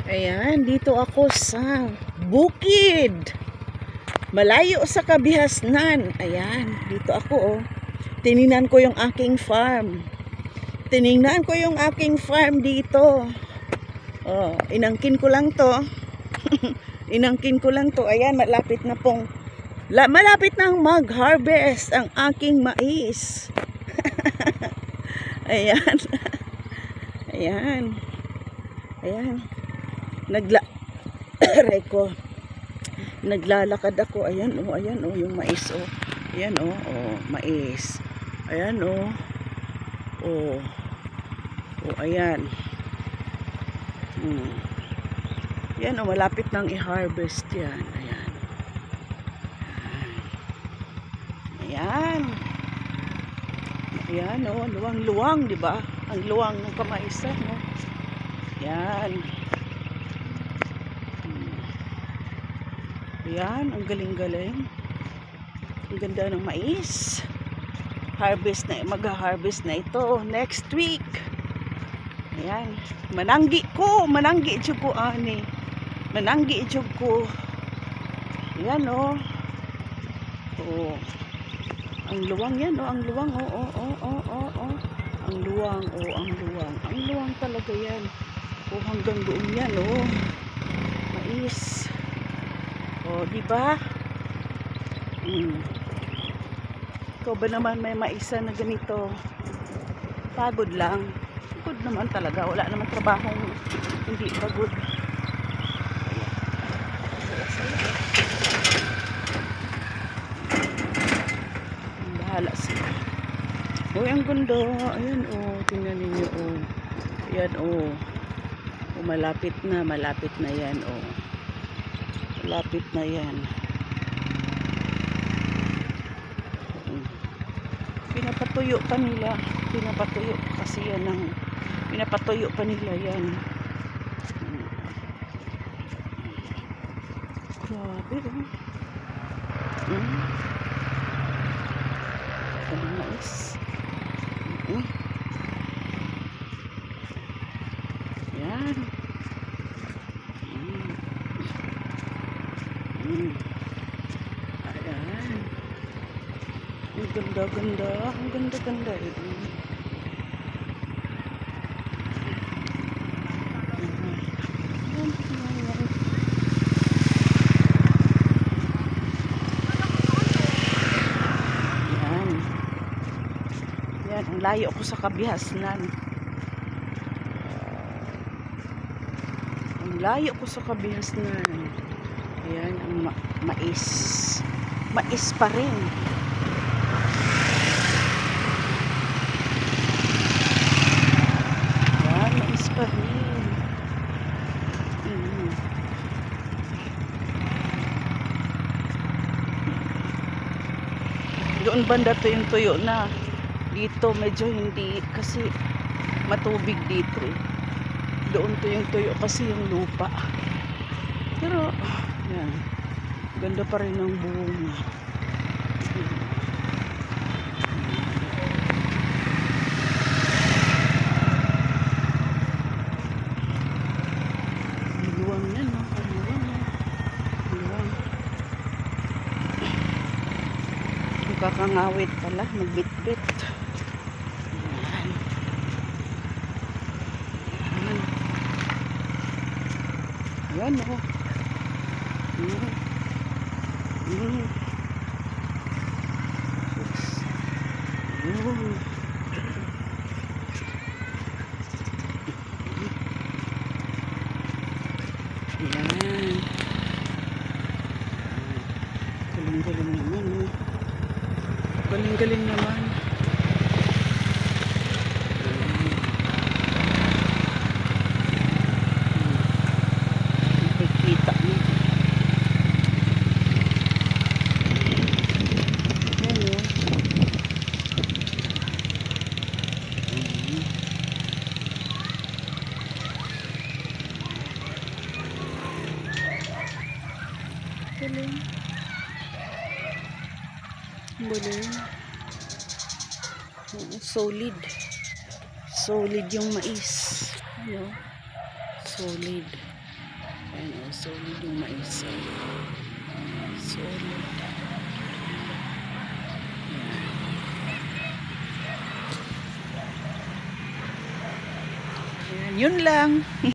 Ayan, dito ako sa bukid. Malayo sa kabihasnan. Ayan, dito ako oh. Tiningnan ko yung aking farm. Tiningnan ko yung aking farm dito. Oh, inangkin ko lang to. Inangkin ko lang to. Ayan, malapit na mag-harvest ang aking mais. Ayan. Ayan. Ayan. Naglalakad ako. Ayan oh, yung mais oh. Ayan oh, mais. Ayan oh. Oh, ayan. Yan oh, malapit nang i-harvest yan. Ayan. Ayan. Ayan oh, luwang-luwang, di ba? Ang luwang ng kamaisan, no? Yan. Ayan, ang galing-galing. Ang ganda ng mais. Harvest na, mag-harvest na ito next week. Ayan, mananggi jud ko ani. Mananggi jud ko. Ayan oh. Oh. Ang luwang yan oh, ang luwang oh. Ang luwang oh, ang luwang. Ang luwang talaga yan. Oh, hanggang doon yan oh. Mais. Oh, di ba? Ikaw ba naman may maisa na ganito? Pagod lang. Pagod naman talaga. Wala naman trabahong hindi pagod. Bahala sila. Oh, ang ganda. Ayan oh. Tingnan ninyo oh. Ayan oh. Oh, malapit na yan oh. Malapit na yan. Pinapatuyo pa nila. Pinapatuyo kasi yan ng pinapatuyo pa nila yan. Grabe oh. Ano mais? Yan. Ayan. Ang ganda-ganda. Ang ganda-ganda eh. Yan. Yan. Ang layo ko sa kabihasnan. Ang layo ko sa kabihasnan. Ayan. Ang mais. Mais pa rin. Doon banda to yung tuyo na. Dito medyo hindi kasi matubig dito eh. Doon to yung tuyo kasi yung lupa. Pero yan, ganda pa rin ng bunga. Luwang yan no? Luwang. Kakangawit pala, magbitbit. Ayan. Ayan o. Ayan. Galing-galing naman o. Galing-galing naman. Nakikita mo. Ayan o. Galing. Galing. Solid yung mais. Ano? Solid. Ayan, oh, solid yung mais. Solid. Ayan, yun lang.